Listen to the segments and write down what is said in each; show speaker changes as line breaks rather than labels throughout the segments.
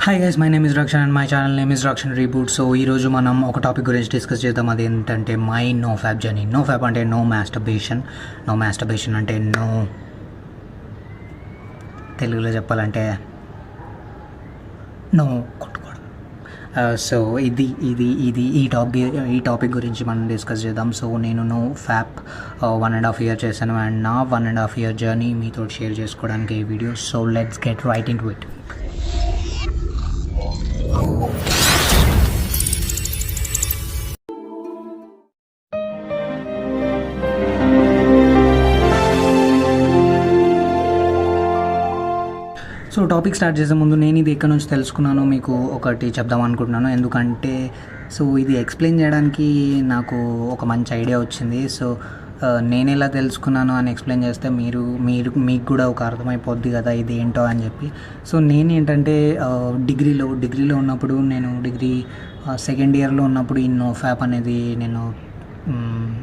Hi guys, my name is Rakshan and my channel name is Rakshan reboot. So ఈరోజు మనం ఒక topic గురించి discuss చేద్దాం. అది ఏంటంటే my no fap journey. No fap అంటే నో మాస్టర్బేషన్. నో మాస్టర్బేషన్ అంటే నో, తెలుగులో చెప్పాలంటే నో కొట్టుకోవడం. సో ఈ టాపిక్ గురించి మనం డిస్కస్ చేద్దాం. సో నేను నో ఫ్యాప్ 1.5 year చేశాను అండ్ నా 1.5 year జర్నీ మీతో షేర్ చేసుకోవడానికి ఈ video. So let's get right in to it. So topic start చేసే ముందు నేను ఇది ఎక్కడి నుంచి తెలుసుకున్నానో మీకు ఒకటి చెప్దాం అనుకుంటున్నాను. ఎందుకంటే సో ఇది ఎక్స్ప్లెయిన్ చేయడానికి నాకు ఒక మంచి ఐడియా వచ్చింది. సో నేను ఎలా తెలుసుకున్నాను అని ఎక్స్ప్లెయిన్ చేస్తే మీకు కూడా ఒక అర్థమైపోద్ది కదా ఇది ఏంటో అని చెప్పి. సో నేనేంటంటే డిగ్రీలో ఉన్నప్పుడు, నేను డిగ్రీ సెకండ్ ఇయర్లో ఉన్నప్పుడు ఈ నో ఫ్యాప్ అనేది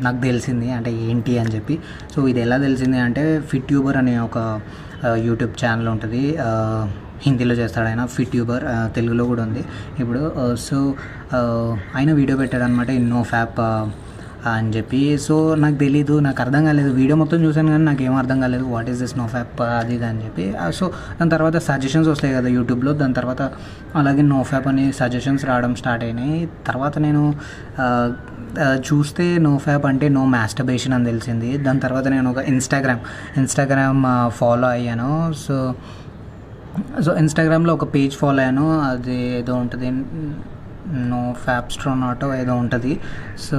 నాకు తెలిసింది, అంటే ఏంటి అని చెప్పి. సో ఇది ఎలా తెలిసింది అంటే, ఫిట్ ట్యూబర్ అనే ఒక యూట్యూబ్ ఛానల్ ఉంటుంది, హిందీలో చేస్తాడు ఆయన, ఫిట్ ట్యూబర్, తెలుగులో కూడా ఉంది ఇప్పుడు. సో ఆయన వీడియో పెట్టాడు అనమాట, ఈ నో ఫ్యాప్ అని చెప్పి. సో నాకు తెలీదు, నాకు అర్థం కాలేదు, వీడియో మొత్తం చూసాను కానీ నాకు ఏం అర్థం కాలేదు, what is this no fap అది ఇది అని చెప్పి. సో దాని తర్వాత సజెషన్స్ వస్తాయి కదా యూట్యూబ్లో, దాని తర్వాత అలాగే నో ఫ్యాప్ అని సజెషన్స్ రావడం స్టార్ట్ అయినాయి. తర్వాత నేను చూస్తే నో ఫ్యాప్ అంటే నో మాస్టర్బేషన్ అని తెలిసింది. దాని తర్వాత నేను ఒక ఇన్స్టాగ్రామ్ ఫాలో అయ్యాను. సో ఇన్స్టాగ్రామ్లో ఒక పేజ్ ఫాలో అయ్యాను, అది ఏదో ఉంటుంది, నో ఫ్యాప్స్ట్రోనాటో ఏదో ఉంటుంది. సో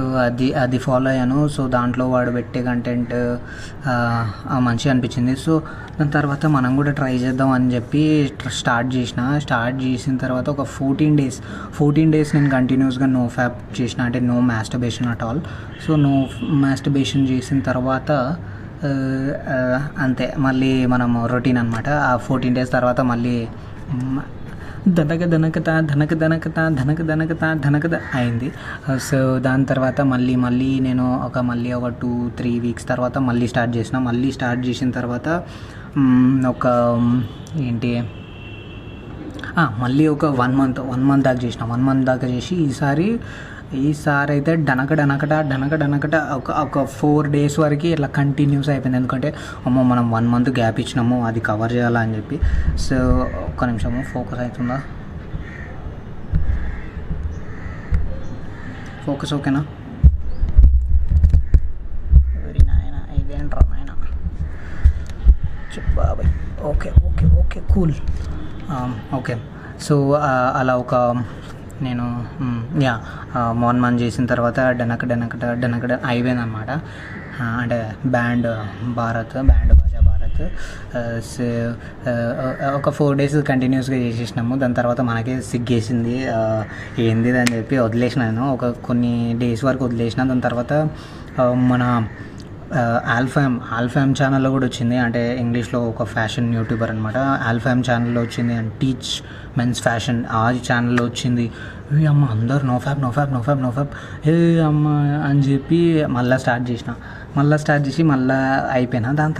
అది ఫాలో అయ్యాను. సో దాంట్లో వాడు పెట్టే కంటెంట్ మంచిగా అనిపించింది. సో దాని తర్వాత మనం కూడా ట్రై చేద్దాం అని చెప్పి స్టార్ట్ చేసిన తర్వాత ఒక 14 days నేను కంటిన్యూస్గా నో ఫ్యాప్ చేసిన, అంటే no masturbation at all. So no masturbation చేసిన తర్వాత అంతే, మళ్ళీ మనం రొటీన్ అనమాట. ఆ 14 days తర్వాత మళ్ళీ ధనకత అయింది. సో దాని తర్వాత మళ్ళీ నేను ఒక 2-3 weeks తర్వాత మళ్ళీ స్టార్ట్ చేసిన తర్వాత ఒక ఏంటి మళ్ళీ ఒక 1 month దాకా చేసిన. 1 month దాకా చేసి ఈసారి అయితే డనకట ఒక 4 days వరకు ఇట్లా కంటిన్యూస్ అయిపోయింది. ఎందుకంటే అమ్మో మనం 1 month గ్యాప్ ఇచ్చినాము, అది కవర్ చేయాలా అని చెప్పి. సో ఒక్క నిమిషము, ఫోకస్ అవుతుందా? ఫోకస్ ఓకేనా? వెరీ నాయన, ఇదేంట్రా నాయన, బాబాయ్. Okay cool. ఓకే. సో అలా ఒక నేను 1 month చేసిన తర్వాత డనకడ అయిపోయింది అనమాట. అంటే బ్యాండ్ బాజా భారత్. సో ఒక 4 days కంటిన్యూస్గా చేసేసినాము. దాని తర్వాత మనకే సిగ్గేసింది, ఏంది అని చెప్పి వదిలేసినాను. కొన్ని డేస్ వరకు వదిలేసిన. దాని తర్వాత మన ఆల్ఫామ్ ఛానల్లో కూడా వచ్చింది, అంటే ఇంగ్లీష్లో ఒక ఫ్యాషన్ యూట్యూబర్ అనమాట. ఆల్ఫామ్ ఛానల్లో వచ్చింది అండ్ టీచ్ మెన్స్ ఫ్యాషన్, ఆ ఛానల్లో వచ్చింది. అమ్మ అందరు నో ఫ్యాప్ ఏ అమ్మ అని చెప్పి మళ్ళీ స్టార్ట్ చేసి మళ్ళీ అయిపోయినా. దాని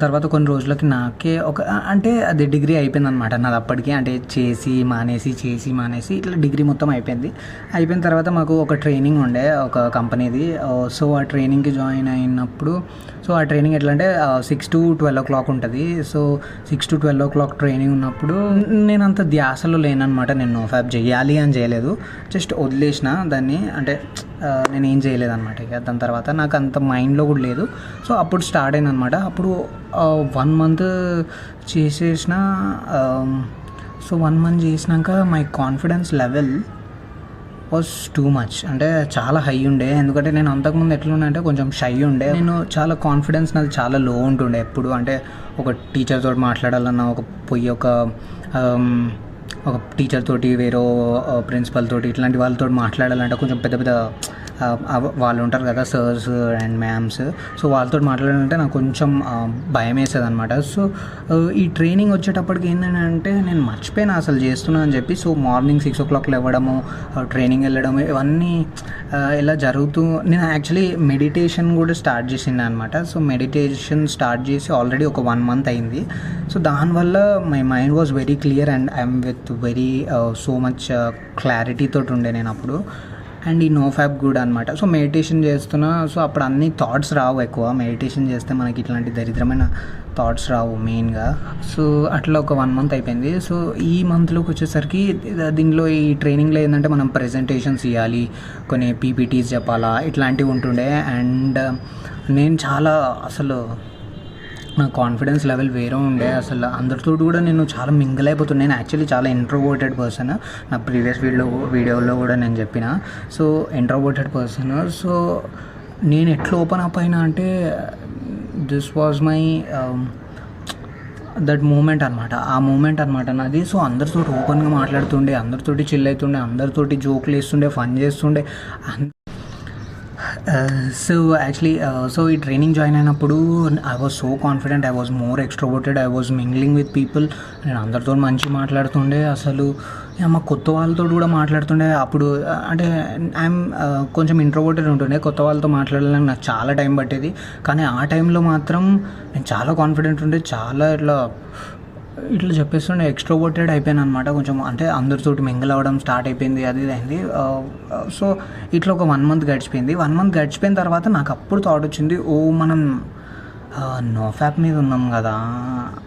తర్వాత కొన్ని రోజులకి నాకే అంటే అది డిగ్రీ అయిపోయింది అనమాట నాది అప్పటికి. అంటే చేసి మానేసి ఇట్లా డిగ్రీ మొత్తం అయిపోయిన తర్వాత మాకు ఒక ట్రైనింగ్ ఉండే ఒక కంపెనీది. సో ఆ ట్రైనింగ్కి జాయిన్ అయినప్పుడు, సో ఆ ట్రైనింగ్ ఎట్లా అంటే 6 to 12 o'clock ఉంటుంది. సో 6 to 12 o'clock ట్రైనింగ్ ఉన్నప్పుడు నేను అంత ధ్యాసలో లేననమాట. నేను నో ఫ్యాప్ చేయాలి అని చేయలేదు, జస్ట్ వదిలేసిన దాన్ని. అంటే నేను ఏం చేయలేదు అనమాట. ఇక దాని తర్వాత నాకు అంత మైండ్లో కూడా లేదు. సో అప్పుడు స్టార్ట్ అయింది అనమాట. అప్పుడు 1 month చేసేసిన. సో 1 month చేసినాక my confidence level was two much, అంటే చాలా హై ఉండే. ఎందుకంటే నేను అంతకుముందు ఎట్లుండే అంటే కొంచెం షై ఉండే. నేను చాలా కాన్ఫిడెన్స్ నాది చాలా లో ఉంటుండే ఎప్పుడు. అంటే ఒక టీచర్ తోటి మాట్లాడాలన్నా, ఒక టీచర్ తోటి, వేరే ప్రిన్సిపల్ తోటి, ఇట్లాంటి వాళ్ళతో మాట్లాడాలంటే కొంచెం పెద్ద వాళ్ళు ఉంటారు కదా సర్స్ అండ్ మ్యామ్స్. సో వాళ్ళతో మాట్లాడాలంటే నాకు కొంచెం భయం వేసేది అనమాట. సో ఈ ట్రైనింగ్ వచ్చేటప్పటికి ఏంటంటే నేను మర్చిపోయినా అసలు చేస్తున్నా అని చెప్పి. సో మార్నింగ్ 6 o'clock లేవడము, ట్రైనింగ్ వెళ్ళడము, ఇవన్నీ ఇలా జరుగుతూ నేను యాక్చువల్లీ మెడిటేషన్ కూడా స్టార్ట్ చేసింది అనమాట. సో మెడిటేషన్ స్టార్ట్ చేసి ఆల్రెడీ ఒక 1 month అయింది. సో దానివల్ల my mind was very clear and I'm with very so much clarity తోటి ఉండే నేను అప్పుడు. అండ్ ఈ నోఫ్యాప్ కూడా అనమాట. సో మెడిటేషన్ చేస్తున్నా. సో అప్పుడు అన్ని థాట్స్ రావు ఎక్కువ. మెడిటేషన్ చేస్తే మనకి ఇట్లాంటి దరిద్రమైన థాట్స్ రావు మెయిన్గా. సో అట్లా ఒక 1 month అయిపోయింది. సో ఈ మంత్లోకి వచ్చేసరికి దీనిలో ఈ ట్రైనింగ్లో ఏంటంటే మనం ప్రెజెంటేషన్స్ ఇవ్వాలి, కొన్ని పీపీటీస్ చెప్పాలా, ఇట్లాంటివి ఉంటుండే. అండ్ నేను చాలా అసలు నా కాన్ఫిడెన్స్ లెవెల్ వేరే ఉండే. అసలు అందరితో కూడా నేను చాలా మింగిల్ అయిపోతున్నాను. నేను యాక్చువల్లీ చాలా ఇంట్రోవర్టెడ్ పర్సన్. నా ప్రీవియస్ వీడియోలో కూడా నేను చెప్పిన. So introverted person. సో నేను ఎట్లా ఓపెన్ అప్ అయినా అంటే this was my that moment అనమాట. ఆ మూమెంట్ అనమాట నాది. సో అందరితోటి ఓపెన్గా మాట్లాడుతుండే, అందరితోటి చిల్ అవుతుండే, అందరితోటి జోకులు వేస్తుండే, ఫన్ చేస్తుండే. సో యాక్చువల్లీ సో ఈ ట్రైనింగ్ జాయిన్ అయినప్పుడు I was so confident, I was more extroverted, I was mingling with people. నేను అందరితో మంచి మాట్లాడుతుండే. అసలు మా కొత్త వాళ్ళతో కూడా మాట్లాడుతుండే. అప్పుడు అంటే ఐఎమ్ కొంచెం ఇంట్రోవర్టెడ్ ఉంటుండే. కొత్త వాళ్ళతో మాట్లాడాలని నాకు చాలా టైం పట్టేది. కానీ ఆ టైంలో మాత్రం నేను చాలా కాన్ఫిడెంట్ ఉండే. చాలా ఇట్లా చెప్పేస్తుండే ఎక్స్ట్రోవర్టెడ్ అయిపోయాను అనమాట. కొంచెం అంటే అందరితోటి మింగిల్ అవ్వడం స్టార్ట్ అయిపోయింది. అది అయింది. సో ఇట్లా ఒక 1 month గడిచిపోయింది. 1 month గడిచిపోయిన తర్వాత నాకు అప్పుడు థాట్ వచ్చింది, మనం నోఫ్యాప్ మీద ఉన్నాం కదా,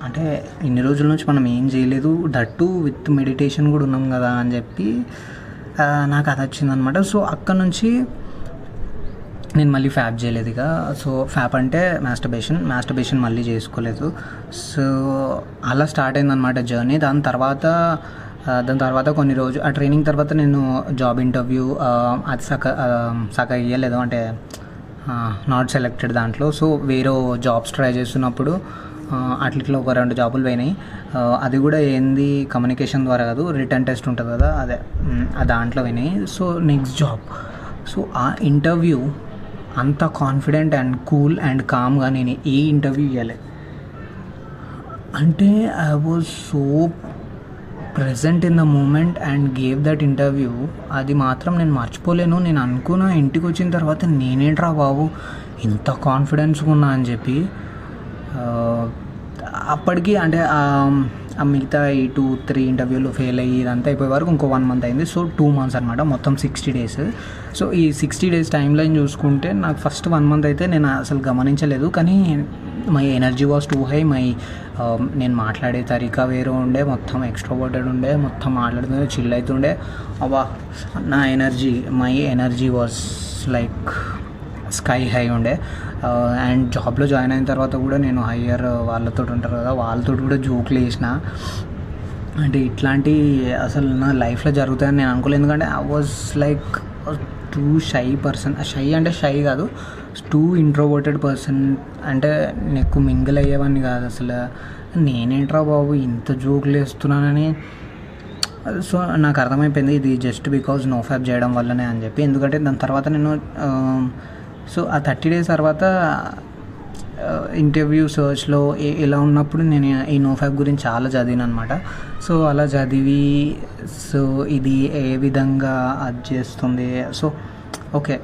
అంటే ఇన్ని రోజుల నుంచి మనం ఏం చేయలేదు, దట్టు విత్ మెడిటేషన్ కూడా ఉన్నాం కదా అని చెప్పి నాకు అది వచ్చిందనమాట. సో అక్కడ నుంచి నేను మళ్ళీ ఫ్యాప్ చేయలేదు ఇక. సో ఫ్యాప్ అంటే మాస్టర్బేషన్ మళ్ళీ చేసుకోలేదు. సో అలా స్టార్ట్ అయిందనమాట జర్నీ. దాని తర్వాత కొన్ని రోజులు ఆ ట్రైనింగ్ తర్వాత నేను జాబ్ ఇంటర్వ్యూ అది సగ ఇయ్యలేదు, అంటే నాట్ సెలెక్టెడ్ దాంట్లో. సో వేరే జాబ్స్ ట్రై చేస్తున్నప్పుడు అట్లా ఒక 2 జాబులు పోయినాయి. అది కూడా ఏంది కమ్యూనికేషన్ ద్వారా కాదు, రిటర్న్ టెస్ట్ ఉంటుంది కదా, అదే దాంట్లో పోయినాయి. So next job. సో ఆ ఇంటర్వ్యూ అంత కాన్ఫిడెంట్ అండ్ కూల్ అండ్ కామ్గా నేను ఏ ఇంటర్వ్యూ ఇవ్వలే. అంటే I was so present in the moment and gave that interview. అది మాత్రం నేను మర్చిపోలేను. నేను అనుకున్న ఇంటికి వచ్చిన తర్వాత నేనేంట్రా బాబు ఇంత కాన్ఫిడెన్స్గా ఉన్నా అని చెప్పి. అప్పటికి అంటే మిగతా ఈ 2-3 ఇంటర్వ్యూలు ఫెయిల్ అయ్యి ఇదంతా అయిపోయే వరకు ఇంకో 1 month అయింది. సో 2 months అనమాట, మొత్తం 60 days. సో ఈ 60 days టైం లైన్ చూసుకుంటే నాకు ఫస్ట్ 1 month అయితే నేను అసలు గమనించలేదు. కానీ my energy was two high. నేను మాట్లాడే తరీకా వేరే ఉండే, మొత్తం ఎక్స్ట్రోవర్టెడ్ ఉండే, మొత్తం మాట్లాడుతుండే, చిల్ అవుతుండే. అబ్బా my energy was like sky high ఉండే. అండ్ జాబ్లో జాయిన్ అయిన తర్వాత కూడా నేను హయ్యర్ వాళ్ళతో ఉంటారు కదా, వాళ్ళతో కూడా జోకులు వేసిన. అంటే ఇట్లాంటి అసలు నా లైఫ్లో జరుగుతాయని నేను అనుకోలేదు. ఎందుకంటే I was like two shy person. Shy అంటే షై కాదు, టూ ఇంట్రోవర్టెడ్ పర్సన్. అంటే ఎక్కువ మింగిల్ అయ్యేవాడిని కాదు అసలు. నేనేంట్రా బాబు ఇంత జోకులు వేస్తున్నానని. సో నాకు అర్థమైపోయింది ఇది జస్ట్ బికాజ్ నోఫ్యాప్ చేయడం వల్లనే అని చెప్పి. ఎందుకంటే దాని తర్వాత నేను సో ఆ 30 days తర్వాత ఇంటర్వ్యూ సర్చ్లో ఇలా ఉన్నప్పుడు నేను ఈ నోఫ్యాప్ గురించి చాలా చదివాను అనమాట. సో అలా చదివి సో ఇది ఏ విధంగా అది చేస్తుంది. సో ఓకే,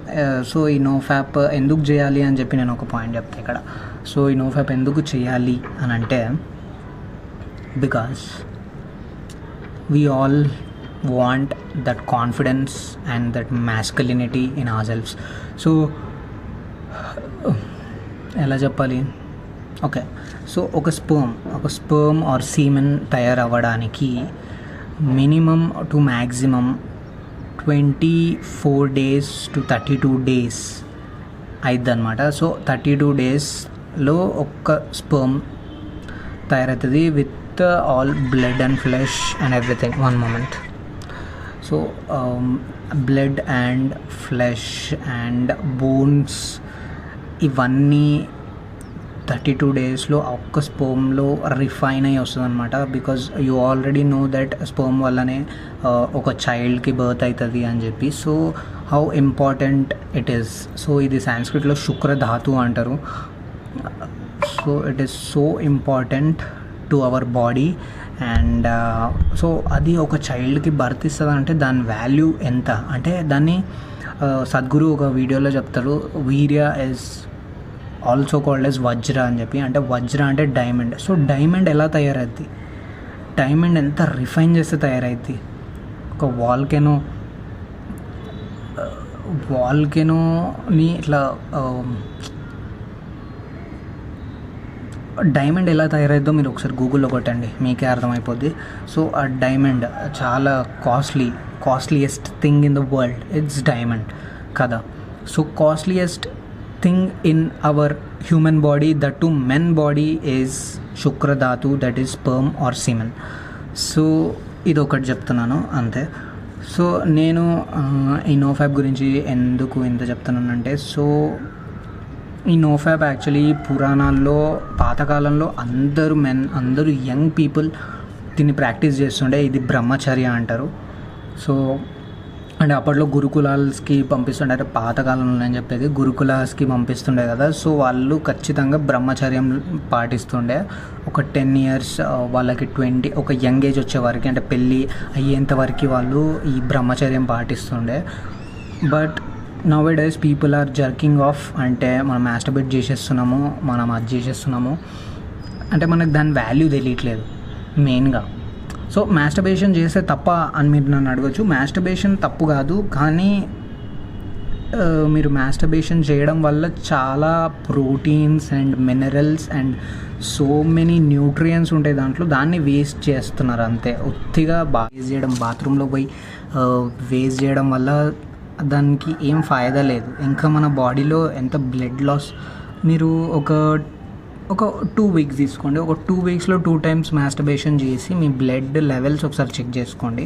సో ఈ నోఫ్యాప్ ఎందుకు చేయాలి అని చెప్పి నేను ఒక పాయింట్ చెప్తాను ఇక్కడ. సో ఈ నోఫ్యాప్ ఎందుకు చేయాలి అని అంటే, because we all want that confidence and that masculinity in ourselves. So ఎలా చెప్పాలి, ఓకే. సో ఒక స్పర్మ్ ఆర్ సీమెన్ తయారవ్వడానికి minimum to maximum 24 days to 32 days అయిద్ది అనమాట. సో 32 daysలో ఒక్క స్పర్మ్ తయారవుతుంది with all blood and flesh and everything. One moment. So blood and flesh and bones ఇవన్నీ 32 డేస్లో ఒక్క స్పర్మ్లో రిఫైన్ అయ్యి వస్తుంది అనమాట. Because you already know that sperm వల్లనే ఒక చైల్డ్కి బర్త్ అవుతుంది అని చెప్పి. So how important it is. So ఇది సాంస్క్రిట్లో శుక్రధాతు అంటారు. So it is so important to our body. And so అది ఒక చైల్డ్కి బర్త్ ఇస్తుంది అంటే దాని వాల్యూ ఎంత అంటే దాన్ని సద్గురు ఒక వీడియోలో చెప్తారు, వీర్య ఇస్ ఆల్సో కాల్డ్ ఎస్ వజ్ర అని చెప్పి. అంటే వజ్ర అంటే డైమండ్. సో డైమండ్ ఎలా తయారవుద్ది, డైమండ్ ఎంత రిఫైన్ చేస్తే తయారవుద్ది. ఒక వాల్కెనోని ఇట్లా డైమండ్ ఎలా తయారైద్దో మీరు ఒకసారి గూగుల్లో కొట్టండి, మీకే అర్థమైపోద్ది. సో ఆ డైమండ్ చాలా costliest thing in the world, it's diamond కదా. So costliest thing in our human body, that to men body is శుక్రధాతు, that is sperm or semen. So ఇది ఒకటి చెప్తున్నాను అంతే. సో నేను ఈ నోఫ్యాప్ గురించి ఎందుకు ఇంత చెప్తున్నానంటే, సో ఈ నోఫ్యాప్ యాక్చువల్లీ పురాణాల్లో పాతకాలంలో అందరూ యంగ్ పీపుల్ దీన్ని ప్రాక్టీస్ చేస్తుండే. ఇది బ్రహ్మచర్య అంటారు. సో అంటే అప్పట్లో గురుకులాస్కి పంపిస్తుండే, అంటే పాతకాలంలో నేను చెప్పేది గురుకులాస్కి పంపిస్తుండే కదా. సో వాళ్ళు ఖచ్చితంగా బ్రహ్మచర్యం పాటిస్తుండే. ఒక 10 years వాళ్ళకి 20 ఒక యంగ్ ఏజ్ వచ్చేవారికి, అంటే పెళ్ళి అయ్యేంత వరకు వాళ్ళు ఈ బ్రహ్మచర్యం పాటిస్తుండే. But nowadays people are jerking off, అంటే మనం మాస్టర్బేట్ చేసేస్తున్నాము, మనం అది చేసేస్తున్నాము, అంటే మనకు దాని వాల్యూ తెలియట్లేదు మెయిన్గా. సో మాస్టర్బేషన్ చేస్తే తప్ప అని మీరు నన్ను అడగచ్చు. మాస్టర్బేషన్ తప్పు కాదు, కానీ మీరు మాస్టర్బేషన్ చేయడం వల్ల చాలా proteins and minerals and so many nutrients ఉంటాయి దాంట్లో, దాన్ని వేస్ట్ చేస్తున్నారు అంతే. ఉత్తిగా వేస్ట్ చేయడం, బాత్రూంలో పోయి వేస్ట్ చేయడం వల్ల దానికి ఏం ఫాయిదా లేదు. ఇంకా మన బాడీలో ఎంత బ్లడ్ లాస్, మీరు ఒక 2 weeks తీసుకోండి. ఒక 2 weeksలో 2 times మాస్టర్బేషన్ చేసి మీ బ్లడ్ లెవెల్స్ ఒకసారి చెక్ చేసుకోండి.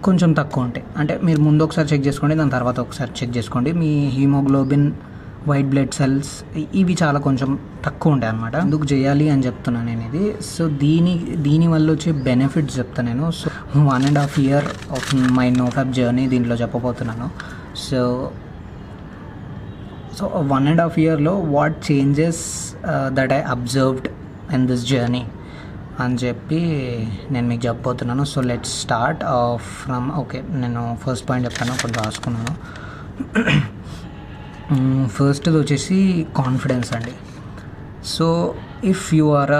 కొంచెం తక్కువ ఉంటాయి, అంటే మీరు ముందు ఒకసారి చెక్ చేసుకోండి, దాని తర్వాత ఒకసారి చెక్ చేసుకోండి. మీ హీమోగ్లోబిన్, వైట్ బ్లడ్ సెల్స్ ఇవి చాలా కొంచెం తక్కువ ఉంటాయి అన్నమాట. ఎందుకు చేయాలి అని చెప్తున్నాను నేను ఇది. సో దీనివల్ల వచ్చే బెనిఫిట్స్ చెప్తాను నేను. So 1.5 year of my NoFap journey దీంట్లో చెప్పబోతున్నాను. సో 1.5 yearలో what changes that I observed in this journey అని చెప్పి నేను మీకు చెప్పబోతున్నాను. So let's start from okay, నేను ఫస్ట్ పాయింట్ చెప్తాను, కొంచెం రాసుకున్నాను. ఫస్ట్ది వచ్చేసి కాన్ఫిడెన్స్ అండి. So if you are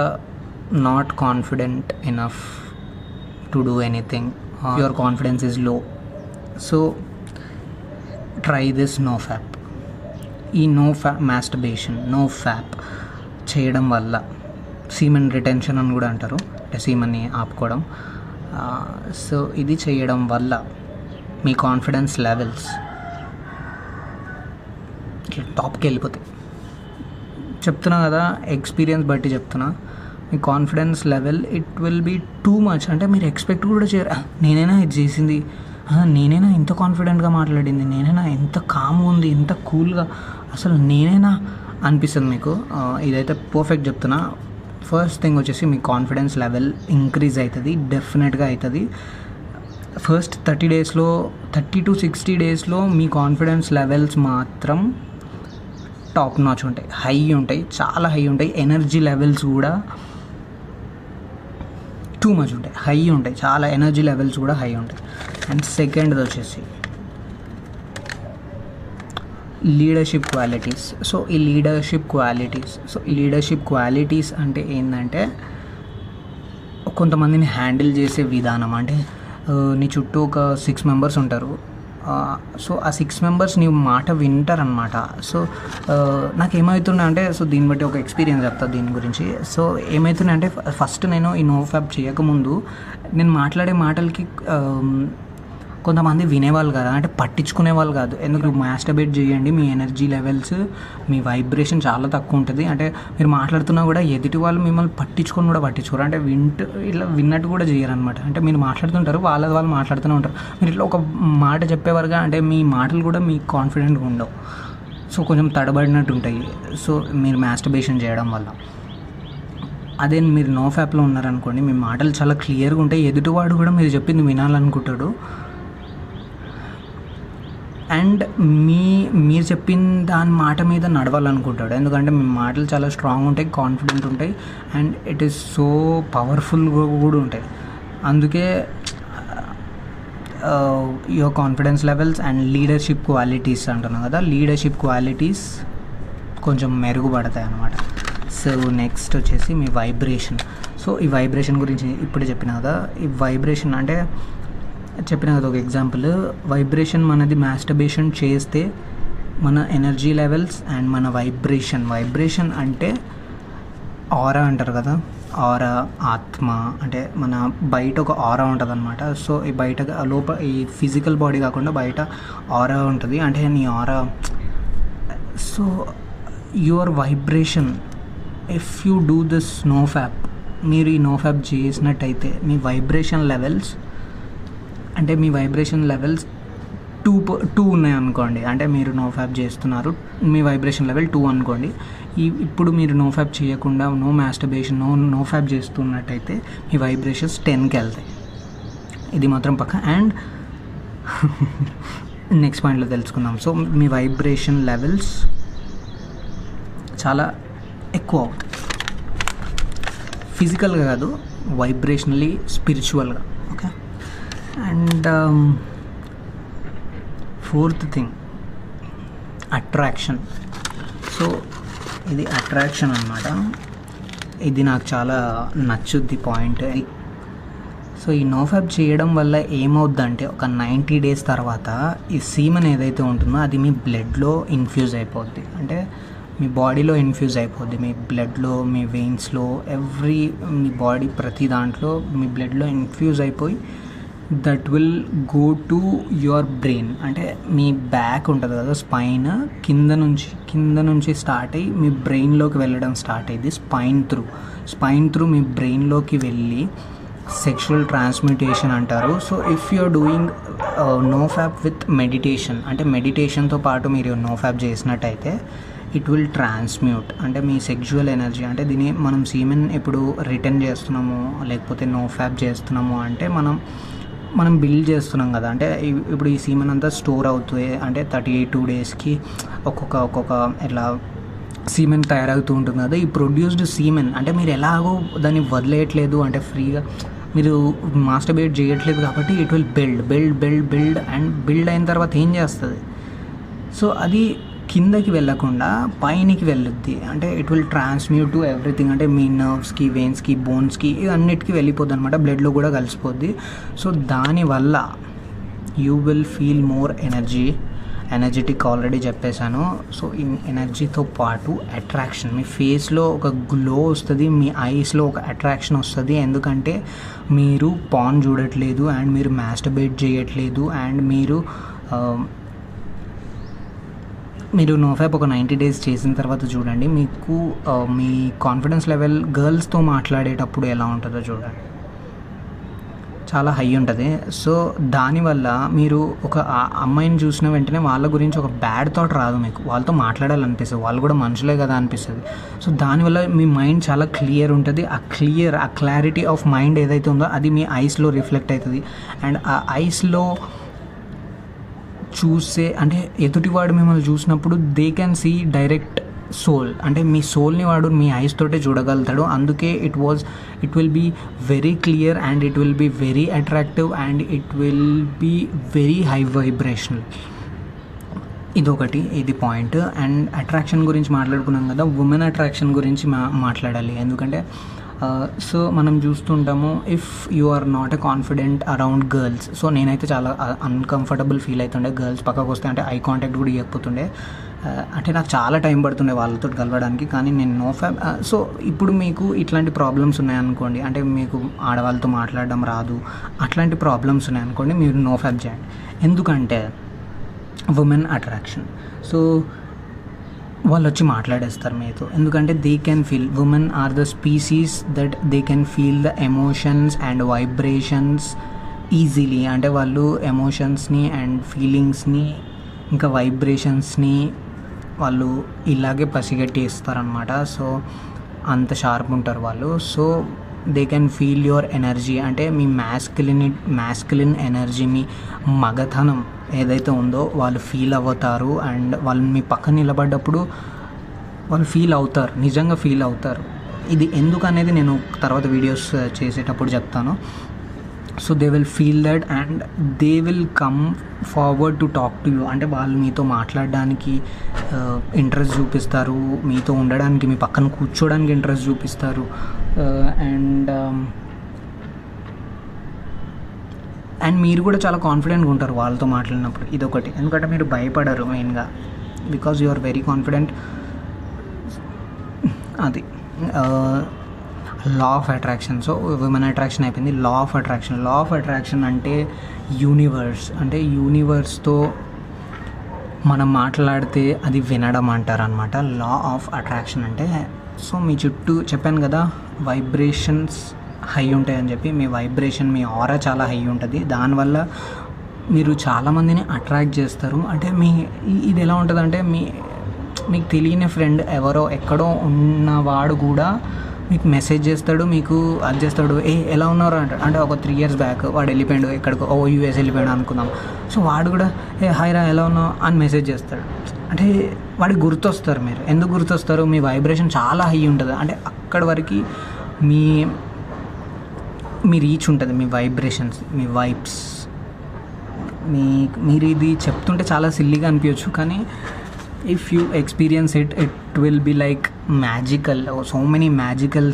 not confident enough to do anything, your confidence is low, so try this NoFap. ఈ మాస్టర్బేషన్ నోఫ్యాప్ చేయడం వల్ల సీమెన్ రిటెన్షన్ అని కూడా అంటారు, అంటే సీమెన్ని ఆపుకోవడం. సో ఇది చేయడం వల్ల మీ కాన్ఫిడెన్స్ లెవెల్స్ ఇట్లా టాప్కి వెళ్ళిపోతాయి. చెప్తున్నా కదా, ఎక్స్పీరియన్స్ బట్టి చెప్తున్నా. మీ confidence level it will be too much. అంటే మీరు ఎక్స్పెక్ట్ కూడా చేయరు, నేనైనా ఇది చేసింది, నేనైనా ఇంత కాన్ఫిడెంట్గా మాట్లాడింది, నేనైనా ఎంత కామ్ ఉంది, ఎంత కూల్గా, అసలు నేనైనా అనిపిస్తుంది మీకు. ఇదైతే పర్ఫెక్ట్ చెప్తున్నా. ఫస్ట్ థింగ్ వచ్చేసి మీ కాన్ఫిడెన్స్ లెవెల్ ఇంక్రీజ్ అవుతుంది, డెఫినెట్గా అవుతుంది. ఫస్ట్ 30 to 60 daysలో మీ కాన్ఫిడెన్స్ లెవెల్స్ మాత్రం టాప్ నాచ్ ఉంటాయి, హై ఉంటాయి, చాలా హై ఉంటాయి. ఎనర్జీ లెవెల్స్ కూడా టూ మచ్ ఉంటాయి, హై ఉంటాయి, చాలా ఎనర్జీ లెవెల్స్ కూడా హై ఉంటాయి. అండ్ సెకండ్ది వచ్చేసి లీడర్షిప్ క్వాలిటీస్. సో ఈ లీడర్షిప్ క్వాలిటీస్ అంటే ఏంటంటే కొంతమందిని హ్యాండిల్ చేసే విధానం. అంటే నీ చుట్టూ ఒక 6 members ఉంటారు. సో ఆ 6 members నీ మాట వింటారనమాట. సో నాకేమవుతుండే అంటే, సో దీన్ని బట్టి ఒక ఎక్స్పీరియన్స్ చెప్తా దీని గురించి. సో ఏమవుతుండే అంటే, ఫస్ట్ నేను ఈ నోఫ్యాప్ చేయకముందు నేను మాట్లాడే మాటలకి కొంతమంది వినేవాళ్ళు కదా, అంటే పట్టించుకునే వాళ్ళు కాదు. ఎందుకు మాస్టర్బేట్ చేయండి, మీ ఎనర్జీ లెవెల్స్, మీ వైబ్రేషన్ చాలా తక్కువ ఉంటుంది. అంటే మీరు మాట్లాడుతున్నా కూడా ఎదుటి వాళ్ళు మిమ్మల్ని పట్టించుకోరు. అంటే ఇట్లా విన్నట్టు కూడా చేయరనమాట. అంటే మీరు మాట్లాడుతుంటారు, వాళ్ళు మాట్లాడుతూనే ఉంటారు. మీరు ఇట్లా ఒక మాట చెప్పేవారుగా, అంటే మీ మాటలు కూడా మీకు కాన్ఫిడెంట్గా ఉండవు. సో కొంచెం తడబడినట్టు ఉంటాయి. సో మీరు మాస్టర్బేషన్ చేయడం వల్ల. అదే మీరు నో ఫ్యాప్లో ఉన్నారనుకోండి, మీ మాటలు చాలా క్లియర్గా ఉంటాయి, ఎదుటివాడు కూడా మీరు చెప్పింది వినాలనుకుంటాడు. అండ్ మీరు చెప్పిన దాని మాట మీద నడవాలనుకుంటాడు, ఎందుకంటే మీ మాటలు చాలా స్ట్రాంగ్ ఉంటాయి, కాన్ఫిడెంట్ ఉంటాయి, అండ్ ఇట్ ఈస్ సో పవర్ఫుల్గా కూడా ఉంటాయి. అందుకే your confidence levels and leadership qualities అంటున్నాం కదా, లీడర్షిప్ క్వాలిటీస్ కొంచెం మెరుగుపడతాయి అన్నమాట. సో నెక్స్ట్ వచ్చేసి మీ వైబ్రేషన్. సో ఈ వైబ్రేషన్ గురించి ఇప్పుడే చెప్పిన కదా, ఈ వైబ్రేషన్ అంటే చెప్పిన కదా ఒక ఎగ్జాంపుల్. వైబ్రేషన్ మనది మాస్టర్బేషన్ చేస్తే మన ఎనర్జీ లెవెల్స్ అండ్ మన వైబ్రేషన్ అంటే ఆరా అంటారు కదా, ఆరా, ఆత్మ అంటే మన బయట ఒక ఆరా ఉంటుంది అనమాట. సో ఈ బయట లోపల ఈ ఫిజికల్ బాడీ కాకుండా బయట ఆరా ఉంటుంది, అంటే నీ aura. So your vibration, if you do this no fap, మీరు ఈ నో ఫ్యాప్ చేసినట్టయితే మీ వైబ్రేషన్ లెవెల్స్ అంటే మీ వైబ్రేషన్ లెవెల్స్ 2 ఉన్నాయి అనుకోండి, అంటే మీరు నో ఫ్యాప్ చేస్తున్నారు, మీ వైబ్రేషన్ లెవెల్ 2 అనుకోండి. ఇప్పుడు మీరు నో ఫ్యాప్ చేయకుండా నో మాస్టర్బేషన్ నో ఫ్యాప్ చేస్తున్నట్టయితే మీ వైబ్రేషన్స్ 10కి వెళ్తాయి, ఇది మాత్రం పక్క. అండ్ నెక్స్ట్ పాయింట్లో తెలుసుకుందాం. సో మీ వైబ్రేషన్ లెవెల్స్ చాలా ఎక్కువ అవుతాయి, ఫిజికల్గా కాదు, వైబ్రేషనలీ, స్పిరిచువల్గా. Okay. And fourth thing, attraction. So ఇది అట్రాక్షన్ అన్నమాట, ఇది నాకు చాలా నచ్చుద్ది పాయింట్. సో ఈ నో ఫ్యాప్ చేయడం వల్ల ఏమవుద్దంటే ఒక 90 days తర్వాత ఈ సీమన్ ఏదైతే ఉంటుందో అది మీ బ్లడ్లో ఇన్ఫ్యూజ్ అయిపోద్ది, అంటే మీ బాడీలో ఇన్ఫ్యూజ్ అయిపోద్ది, మీ బ్లడ్లో, మీ వెయిన్స్లో, మీ బాడీ ప్రతి దాంట్లో మీ బ్లడ్లో ఇన్ఫ్యూజ్ అయిపోయి that will go to your brain. అంటే మీ బ్యాక్ ఉంటుంది కదా, స్పైన్ కింద నుంచి స్టార్ట్ అయ్యి మీ బ్రెయిన్లోకి వెళ్ళడం స్టార్ట్ అయ్యింది. స్పైన్ త్రూ మీ బ్రెయిన్లోకి వెళ్ళి సెక్షువల్ ట్రాన్స్మిటేషన్ అంటారు. So if you are doing no fap with meditation, అంటే మెడిటేషన్తో పాటు మీరు నో ఫ్యాప్ చేసినట్టయితే ఇట్ విల్ ట్రాన్స్మ్యూట్, అంటే మీ సెక్షువల్ ఎనర్జీ, అంటే దీన్ని మనం సీమెన్ ఎప్పుడు రిటర్న్ చేస్తున్నాము లేకపోతే నో ఫ్యాప్ చేస్తున్నాము అంటే మనం బిల్డ్ చేస్తున్నాం కదా, అంటే ఇప్పుడు ఈ సీమెన్ అంతా స్టోర్ అవుతుంది, అంటే 32 daysకి ఒక్కొక్క ఇట్లా సీమెన్ తయారవుతూ ఉంటుంది కదా. ఈ ప్రొడ్యూస్డ్ సీమెన్ అంటే మీరు ఎలాగో దాన్ని వదిలేయట్లేదు, అంటే ఫ్రీగా మీరు మాస్టర్బేట్ చేయట్లేదు కాబట్టి it will build and build అయిన తర్వాత ఏం చేస్తుంది, సో అది కిందకి వెళ్ళకుండా పైనకి వెళ్ళుద్ది, అంటే ఇట్ విల్ ట్రాన్స్మ్యూట్ టు ఎవ్రీథింగ్, అంటే మీ నర్వ్స్కి, వెయిన్స్కి, బోన్స్కి, అన్నిటికీ వెళ్ళిపోద్ది అనమాట, బ్లడ్లో కూడా కలిసిపోద్ది. సో దానివల్ల you will feel more energetic, already చెప్పేశాను. సో ఈ ఎనర్జీతో పాటు అట్రాక్షన్, మీ ఫేస్లో ఒక గ్లో వస్తుంది, మీ ఐస్లో ఒక అట్రాక్షన్ వస్తుంది, ఎందుకంటే మీరు పాన్ చూడట్లేదు అండ్ మీరు మాస్టర్బేట్ చేయట్లేదు అండ్ మీరు నో ఫ్యాప్ ఒక 90 days చేసిన తర్వాత చూడండి, మీకు మీ కాన్ఫిడెన్స్ లెవెల్ గర్ల్స్తో మాట్లాడేటప్పుడు ఎలా ఉంటుందో చూడండి, చాలా హై ఉంటుంది. సో దానివల్ల మీరు ఒక అమ్మాయిని చూసిన వెంటనే వాళ్ళ గురించి ఒక బ్యాడ్ థాట్ రాదు, మీకు వాళ్ళతో మాట్లాడాలనిపిస్తుంది, వాళ్ళు కూడా మనుషులే కదా అనిపిస్తుంది. సో దానివల్ల మీ మైండ్ చాలా క్లియర్ ఉంటుంది, ఆ క్లారిటీ ఆఫ్ మైండ్ ఏదైతే ఉందో అది మీ ఐస్లో రిఫ్లెక్ట్ అవుతుంది. అండ్ ఆ ఐస్లో చూసే, అంటే ఎదుటివాడు మిమ్మల్ని చూసినప్పుడు they can see direct soul, అంటే మీ సోల్ని వాడు మీ ఐస్ తోటే చూడగలుగుతాడు. అందుకే it will be very clear and it will be very attractive and it will be very high vibrational. ఇది పాయింట్. అండ్ అట్రాక్షన్ గురించి మాట్లాడుకున్నాం కదా, ఉమెన్ అట్రాక్షన్ గురించి మాట్లాడాలి, ఎందుకంటే సో మనం చూస్తుంటాము, if you are not a confident around girls, so నేనైతే చాలా అన్కంఫర్టబుల్ ఫీల్ అవుతుండే గర్ల్స్ పక్కకు వస్తే, అంటే ఐ కాంటాక్ట్ కూడా ఇవ్వకపోతుండే, అంటే నాకు చాలా టైం పడుతుండే వాళ్ళతో కలవడానికి, కానీ నేను నో ఫ్యాప్. సో ఇప్పుడు మీకు ఇట్లాంటి ప్రాబ్లమ్స్ ఉన్నాయనుకోండి, అంటే మీకు ఆడవాళ్ళతో మాట్లాడడం రాదు, అట్లాంటి ప్రాబ్లమ్స్ ఉన్నాయనుకోండి, మీరు నో ఫ్యాప్ చేయండి, ఎందుకంటే ఉమెన్ అట్రాక్షన్. సో వాళ్ళు వచ్చి మాట్లాడేస్తారు మీతో, ఎందుకంటే they can feel, women are the species that they can feel the emotions and vibrations easily, అంటే వాళ్ళు ఎమోషన్స్ని అండ్ ఫీలింగ్స్ని ఇంకా వైబ్రేషన్స్ని వాళ్ళు ఇలాగే పసిగట్టి ఇస్తారనమాట. సో అంత షార్ప్ ఉంటారు వాళ్ళు. So they can feel your energy, అంటే మీ మ్యాస్కులిన్ ఎనర్జీ, మీ మగతనం ఏదైతే ఉందో వాళ్ళు ఫీల్ అవుతారు. అండ్ వాళ్ళు మీ పక్కన నిలబడ్డప్పుడు వాళ్ళు ఫీల్ అవుతారు, నిజంగా ఫీల్ అవుతారు. ఇది ఎందుకు అనేది నేను తర్వాత వీడియోస్ చేసేటప్పుడు చెప్తాను. So they will feel that and they will come forward to talk to you, అంటే వాళ్ళు మీతో మాట్లాడడానికి ఇంట్రెస్ట్ చూపిస్తారు, మీతో ఉండడానికి, మీ పక్కన కూర్చోడానికి ఇంట్రెస్ట్ చూపిస్తారు. అండ్ మీరు కూడా చాలా కాన్ఫిడెంట్గా ఉంటారు వాళ్ళతో మాట్లాడినప్పుడు. ఇదొకటి, ఎందుకంటే మీరు భయపడరు మెయిన్గా, because you are very confident. అది law of attraction. So women attraction అయిపోయింది. లా ఆఫ్ అట్రాక్షన్ అంటే యూనివర్స్, అంటే యూనివర్స్తో మనం మాట్లాడితే అది వినడం అంటారనమాట లా ఆఫ్ అట్రాక్షన్ అంటే. సో మీ చుట్టూ చెప్పాను కదా వైబ్రేషన్స్ హై ఉంటాయని చెప్పి, మీ వైబ్రేషన్, మీ ఆరా చాలా హై ఉంటుంది. దానివల్ల మీరు చాలామందిని అట్రాక్ట్ చేస్తారు. అంటే ఇది ఎలా ఉంటుందంటే మీకు తెలియని ఫ్రెండ్ ఎవరో ఎక్కడో ఉన్నవాడు కూడా మీకు మెసేజ్ చేస్తాడు, మీకు అది చేస్తాడు, ఎలా ఉన్నారు అంటాడు. అంటే ఒక 3 years బ్యాక్ వాడు వెళ్ళిపోయాడు ఎక్కడికో, US వెళ్ళిపోయాడు అనుకుందాం. సో వాడు కూడా హాయ్ రా ఎలా ఉన్నావు అని మెసేజ్ చేస్తాడు. అంటే వాడికి గుర్తొస్తారు. మీరు ఎందుకు గుర్తొస్తారు? మీ వైబ్రేషన్ చాలా హై ఉంటుంది. అంటే అక్కడి వరకు మీ రీచ్ ఉంటుంది, మీ వైబ్రేషన్స్, మీ వైబ్స్. మీరు ఇది చెప్తుంటే చాలా సిల్లీగా అనిపించచ్చు, కానీ if you experience it will be like magical. So many magical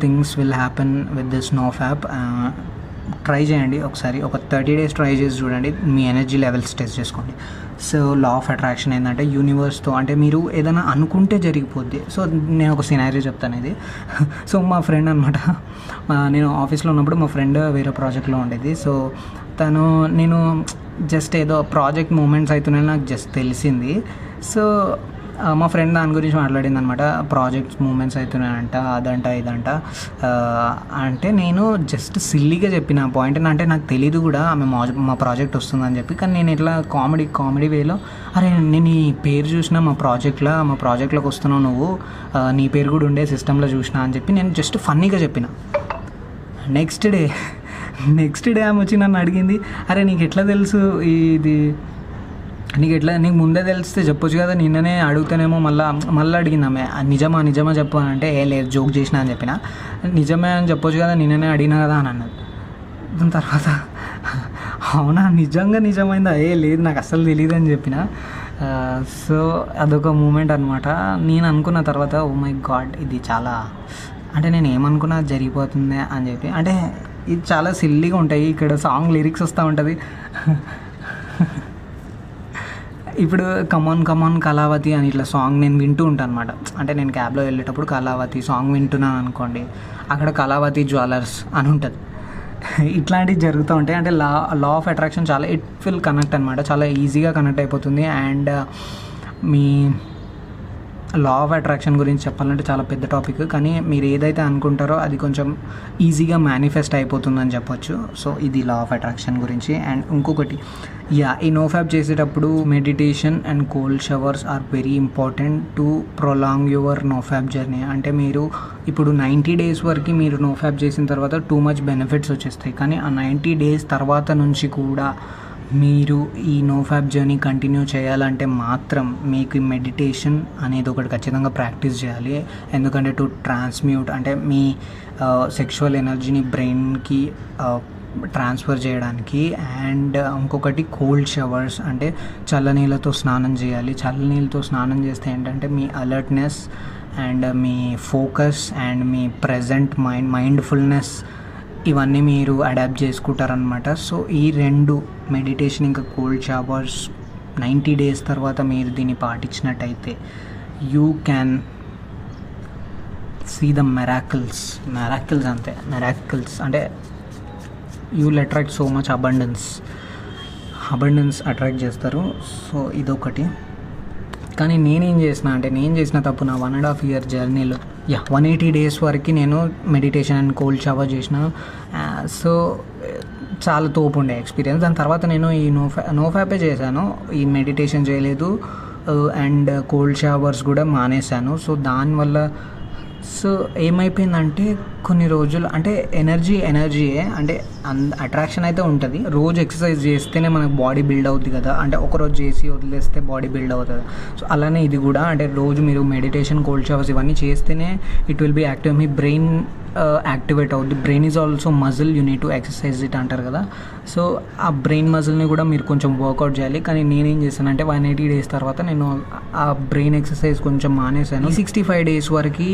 things will happen with this NoFap. Try చేయండి ఒకసారి, ఒక 30 days ట్రై చేసి చూడండి, మీ ఎనర్జీ లెవెల్స్ టెస్ట్ చేసుకోండి. సో లా ఆఫ్ అట్రాక్షన్ ఏంటంటే యూనివర్స్తో, అంటే మీరు ఏదైనా అనుకుంటే జరిగిపోద్ది. సో నేను ఒక సినారియో చెప్తాను ఇది. సో మా ఫ్రెండ్ అనమాట, నేను ఆఫీస్లో ఉన్నప్పుడు మా ఫ్రెండ్ వేరే ప్రాజెక్ట్లో ఉండేది. సో నేను జస్ట్ ఏదో ప్రాజెక్ట్ మూమెంట్స్ అవుతున్నాయని నాకు జస్ట్ తెలిసింది. సో మా ఫ్రెండ్ దాని గురించి మాట్లాడింది అనమాట, ప్రాజెక్ట్స్ మూమెంట్స్ అవుతున్నాయంట, అదంట ఇదంట. అంటే నేను జస్ట్ సిల్లీగా చెప్పిన పాయింట్, అంటే నాకు తెలీదు కూడా ఆమె మా ప్రాజెక్ట్ వస్తుందని చెప్పి. కానీ నేను ఇట్లా కామెడీ వేలో, అరే నేను ఈ పేరు చూసినా మా ప్రాజెక్ట్లోకి వస్తున్నావు నువ్వు, నీ పేరు కూడా ఉండే సిస్టంలో చూసినా అని చెప్పి నేను జస్ట్ ఫన్నీగా చెప్పిన. నెక్స్ట్ డే ఆమె వచ్చి నన్ను అడిగింది, అరే నీకు ఎట్లా తెలుసు ఇది, నీకు ముందే తెలిస్తే చెప్పొచ్చు కదా, నిన్ననే అడుగుతానేమో మళ్ళీ అడిగింది ఆమె. నిజమా చెప్పు అంటే లేదు జోక్ చేసిన అని చెప్పిన. నిజమే అని చెప్పొచ్చు కదా, నిన్ననే అడిగినా కదా అని అన్నది. దాని తర్వాత అవునా నిజమైందా, లేదు నాకు అస్సలు తెలియదు అని చెప్పిన. సో అదొక మూమెంట్ అనమాట. నేను అనుకున్న తర్వాత ఓ మై గాడ్ ఇది చాలా, అంటే నేను ఏమనుకున్నా జరిగిపోతుంది అని చెప్పి. అంటే ఇది చాలా సిల్లీగా ఉంటాయి. ఇక్కడ సాంగ్ లిరిక్స్ వస్తూ ఉంటుంది. ఇప్పుడు కమాన్ కళావతి అని ఇట్లా సాంగ్ నేను వింటూ ఉంటాను అనమాట. అంటే నేను క్యాబ్లో వెళ్ళేటప్పుడు కళావతి సాంగ్ వింటున్నాను అనుకోండి, అక్కడ కళావతి జ్యువెలర్స్ అని ఉంటుంది. ఇట్లాంటివి జరుగుతూ ఉంటాయి. అంటే లా ఆఫ్ అట్రాక్షన్ చాలా ఇట్ విల్ కనెక్ట్ అనమాట, చాలా ఈజీగా కనెక్ట్ అయిపోతుంది. And me law of attraction గురించి చెప్పాలంటే చాలా పెద్ద టాపిక్, కానీ మీరు ఏదైతే అనుకుంటారో అది కొంచెం ఈజీగా మేనిఫెస్ట్ అయిపోతుందని చెప్పొచ్చు. సో ఇది లా ఆఫ్ అట్రాక్షన్ గురించి. అండ్ ఇంకొకటి, ఈ NoFap చేసేటప్పుడు meditation and cold showers are very important to prolong your NoFap journey. అంటే మీరు ఇప్పుడు 90 days వరకు మీరు NoFap చేసిన తర్వాత టూ మచ్ బెనిఫిట్స్ వచ్చేస్తాయి, కానీ ఆ 90 days తర్వాత నుంచి కూడా మీరు ఈ NoFap జర్నీ కంటిన్యూ చేయాలంటే మాత్రం మీకు మెడిటేషన్ అనేది ఒకటి ఖచ్చితంగా ప్రాక్టీస్ చేయాలి. ఎందుకంటే టు ట్రాన్స్మ్యూట్, అంటే మీ సెక్షువల్ ఎనర్జీని బ్రెయిన్కి ట్రాన్స్ఫర్ చేయడానికి. అండ్ ఇంకొకటి కోల్డ్ షవర్స్, అంటే చల్లనీళ్ళతో స్నానం చేయాలి. చల్లనీళ్ళతో స్నానం చేస్తే ఏంటంటే మీ అలర్ట్నెస్ అండ్ మీ ఫోకస్ అండ్ మీ ప్రెజెంట్ మైండ్ఫుల్నెస్ ఇవన్నీ మీరు అడాప్ట్ చేసుకుంటారనమాట. సో ఈ రెండు, మెడిటేషన్ ఇంకా కోల్డ్ షవర్స్, 90 days తర్వాత మీరు దీన్ని పాటించినట్టయితే you can see the miracles అంతే. మెరాకిల్స్ అంటే you will attract so much abundance attract చేస్తారు. సో ఇదొకటి. కానీ నేను చేసిన తప్పు నా 1.5 year జర్నీలో 180 days వరకు నేను మెడిటేషన్ అండ్ కోల్డ్ షవర్ చేసిన. సో చాలా తోపు ఉండే ఎక్స్పీరియన్స్. దాని తర్వాత నేను ఈ NoFapే చేశాను, ఈ మెడిటేషన్ చేయలేదు, అండ్ కోల్డ్ షవర్స్ కూడా మానేశాను. సో దానివల్ల సో ఏమైపోయిందంటే కొన్ని రోజులు అంటే ఎనర్జీయే అంటే అట్రాక్షన్ అయితే ఉంటుంది. రోజు ఎక్సర్సైజ్ చేస్తేనే మనకు బాడీ బిల్డ్ అవుతుంది కదా, అంటే ఒకరోజు చేసి వదిలేస్తే బాడీ బిల్డ్ అవుతుంది. సో అలానే ఇది కూడా అంటే రోజు మీరు మెడిటేషన్, కోల్డ్ షవర్స్ ఇవన్నీ చేస్తేనే ఇట్ విల్ బీ యాక్టివ్. మీ బ్రెయిన్ యాక్టివేట్ అవుద్ది. Brain is also muscle, you need to exercise it అంటారు కదా. సో ఆ బ్రెయిన్ మజిల్ని కూడా మీరు కొంచెం వర్కౌట్ చేయాలి. కానీ నేనేం చేశానంటే 180 days తర్వాత నేను ఆ బ్రెయిన్ ఎక్సర్సైజ్ కొంచెం మానేశాను. 65 days వరకు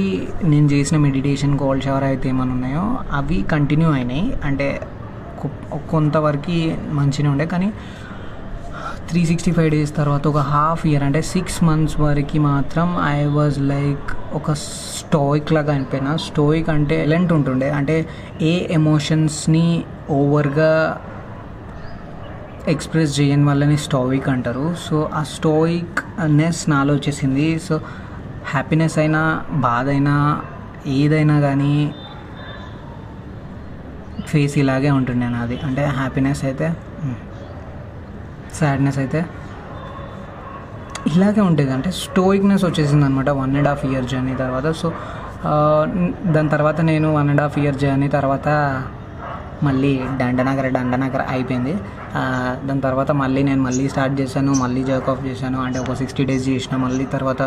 నేను చేసిన మెడిటేషన్, కోల్డ్ షవర్ అయితే ఏమైనా ఉన్నాయో అవి కంటిన్యూ అయినాయి. అంటే కొంతవరకు మంచిగా ఉండే. కానీ 365 days తర్వాత ఒక హాఫ్ ఇయర్ అంటే 6 months వరకు మాత్రం ఐ వాజ్ లైక్ ఒక స్టోయిక్ లాగా అయిపోయినా. స్టోయిక్ అంటే ఎలెంట్ ఉంటుండే, అంటే ఏ ఎమోషన్స్ని ఓవర్గా ఎక్స్ప్రెస్ చేయని వాళ్ళని స్టోయిక్ అంటారు. సో ఆ స్టోయిక్నెస్ నాలో వచ్చేసింది. సో హ్యాపీనెస్ అయినా బాధ అయినా ఏదైనా కానీ ఫేస్ ఇలాగే ఉంటుండే నాది. అంటే హ్యాపీనెస్ అయితే సాడ్నెస్ అయితే ఇలాగే ఉంటుంది. అంటే స్టోయిక్నెస్ వచ్చేసింది అనమాట 1.5 year జర్నీ తర్వాత. సో దాని తర్వాత నేను 1.5 year జర్నీ తర్వాత మళ్ళీ దండనగర్ అయిపోయింది. దాని తర్వాత మళ్ళీ స్టార్ట్ చేశాను, మళ్ళీ జర్క్ ఆఫ్ చేశాను. అంటే ఒక 60 days చేసిన, మళ్ళీ తర్వాత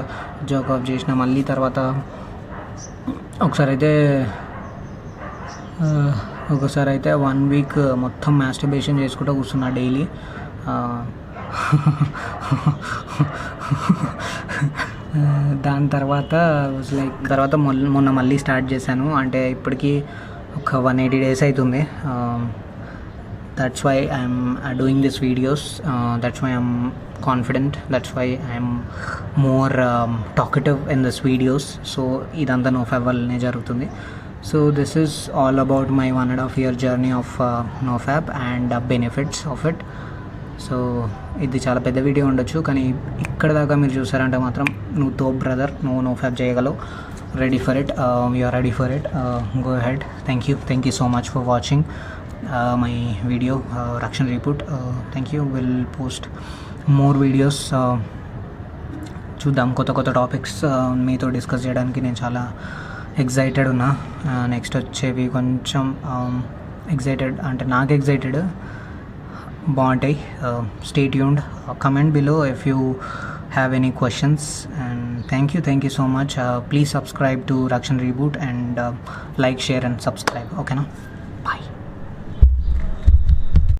జర్క్ ఆఫ్ చేసిన, మళ్ళీ తర్వాత ఒకసారి అయితే 1 week మొత్తం మాస్టర్బేషన్ చేసుకుంటూ కూర్చున్నా డైలీ. దాని తర్వాత మొన్న మళ్ళీ స్టార్ట్ చేశాను. అంటే ఇప్పటికీ ఒక 180 days అవుతుంది. That's why I'm doing this videos. That's why I'm confident. That's why I'm more talkative in this videos. So ఇదంతా నోఫాబ్ వల్లనే జరుగుతుంది. So this is all about my 1.5 year journey of NoFap and benefits of it. So ఇది చాలా పెద్ద video ఉండొచ్చు, కానీ ఇక్కడ దాకా మీరు చూసారంటే మాత్రం నువ్వు తో బ్రదర్, నువ్వు నోఫాబ్ చేయగలవు. Ready for it, you are ready for it, go ahead. Thank you so much for watching my video Rakshan reboot. Thank you. Will post more videos. చూద్దాం, కొత్త టాపిక్స్ మీతో డిస్కస్ చేయడానికి నేను చాలా ఎగ్జైటెడ్ ఉన్నా. నెక్స్ట్ వచ్చేవి కొంచెం ఎగ్జైటెడ్ అంటే నాకు ఎగ్జైటెడ్ బాగుంటాయి. Stay tuned. Comment below if you have any questions. And thank you so much. Please subscribe to Rakshan reboot and like, share and subscribe. ఓకేనా? బాయ్.